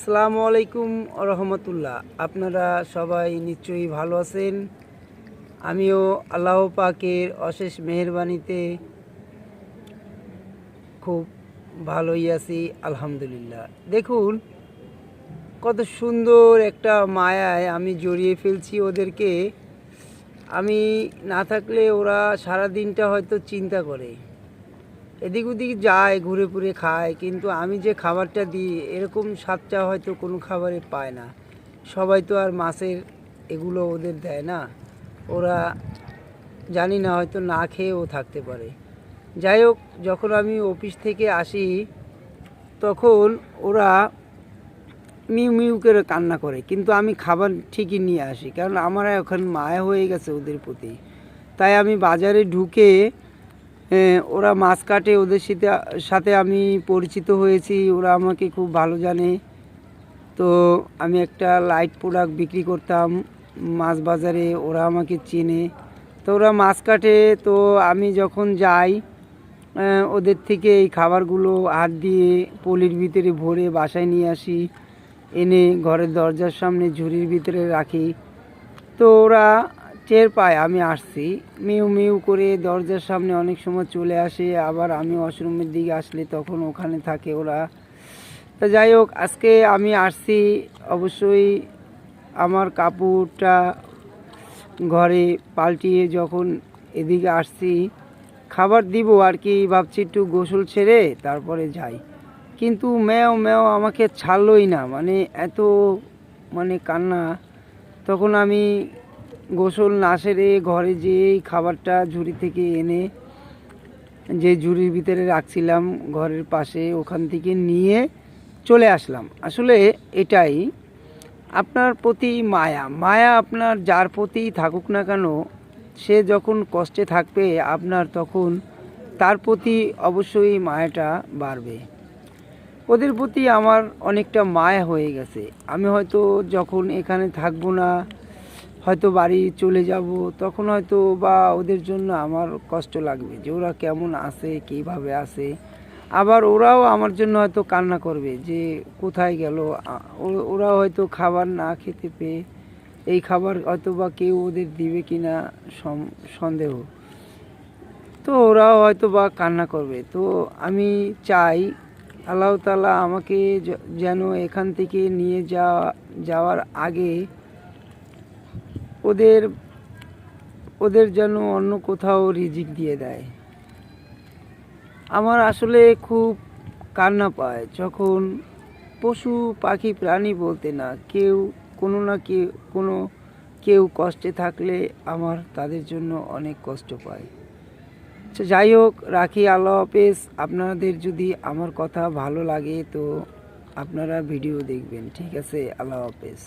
আসসালামু আলাইকুম রহমতুল্লাহ। আপনারা সবাই নিশ্চয়ই ভালো আছেন। আমিও আল্লাহ পাকের অশেষ মেহেরবানিতে খুব ভালোই আছি, আলহামদুলিল্লাহ। দেখুন কত সুন্দর একটা মায়ায় আমি জড়িয়ে ফেলছি ওদেরকে। আমি না থাকলে ওরা সারা দিনটা হয়তো চিন্তা করে, এদিক ওদিক যায়, ঘুরে ঘুরে খায়, কিন্তু আমি যে খাবারটা দিই এরকম স্বাদটা হয়তো কোনো খাবারে পায় না। সবাই তো আর মাছের এগুলো ওদের দেয় না। ওরা জানি না, হয়তো না খেয়েও থাকতে পারে। যাই হোক, যখন আমি অফিস থেকে আসি তখন ওরা মিউ মিউ করে কান্না করে, কিন্তু আমি খাবার ঠিকই নিয়ে আসি, কারণ আমার এখন মায়া হয়ে গেছে ওদের প্রতি। তাই আমি বাজারে ঢুকে ওরা মাছ কাটে, ওদের সাথে আমি পরিচিত হয়েছি, ওরা আমাকে খুব ভালো জানে। তো আমি একটা লাইট প্রোডাক্ট বিক্রি করতাম মাছ বাজারে, ওরা আমাকে চেনে। তো ওরা মাছ কাটে, তো আমি যখন যাই ওদের থেকে এই খাবারগুলো হাত দিয়ে পলির ভিতরে ভরে বাসায় নিয়ে আসি, এনে ঘরের দরজার সামনে ঝুড়ির ভিতরে রাখি। তো ওরা টের পায় আমি আসছি, মিউ মিউ করে দরজার সামনে অনেক সময় চলে আসে। আবার আমি ওয়াশরুমের দিকে আসলে তখন ওখানে থাকে ওরা। তো যাই হোক, আজকে আমি আসছি, অবশ্যই আমার কাপড়টা ঘরে পাল্টিয়ে যখন এদিকে আসছি খাবার দিব আর কি, ভাবছি একটু গোসল ছেড়ে তারপরে যাই, কিন্তু ম্যাও ম্যাও আমাকে ছাড়লই না, মানে এত কান্না। তখন আমি গোসল না সেরে ঘরে যেয়েই খাবারটা ঝুড়ি থেকে এনে, যে ঝুড়ির ভিতরে রাখছিলাম ঘরের পাশে, ওখান থেকে নিয়ে চলে আসলাম। আসলে এটাই আপনার প্রতি মায়া। মায়া আপনার যার প্রতি থাকুক না কেন, সে যখন কষ্টে থাকবে আপনার, তখন তার প্রতি অবশ্যই মায়াটা বাড়বে। ওদের প্রতি আমার অনেকটা মায়া হয়ে গেছে। আমি হয়তো যখন এখানে থাকবো না, হয়তো বাড়ি চলে যাব, তখন হয়তো বা ওদের জন্য আমার কষ্ট লাগবে যে ওরা কেমন আছে, কীভাবে আছে। আবার ওরাও আমার জন্য হয়তো কান্না করবে যে কোথায় গেল। ওরা হয়তো খাবার না খেতে পেয়ে, এই খাবার হয়তো বা কেউ ওদের দিবে কি না সন্দেহ। তো ওরাও হয়তো বা কান্না করবে। তো আমি চাই আল্লাহ তাআলা আমাকে যেন এখান থেকে নিয়ে যাওয়ার আগে ওদের যেন অন্য কোথাও রিজিক দিয়ে দেয়। আমার আসলে খুব কান্না পায় যখন পশু পাখি প্রাণী বলতে না, কেউ কোনো না কেউ কষ্টে থাকলে আমার তাদের জন্য অনেক কষ্ট পায়। আচ্ছা, যাই হোক, রাখি। আল্লাহ হাফেজ। আপনাদের যদি আমার কথা ভালো লাগে তো আপনারা ভিডিও দেখবেন, ঠিক আছে? আল্লাহ হাফেজ।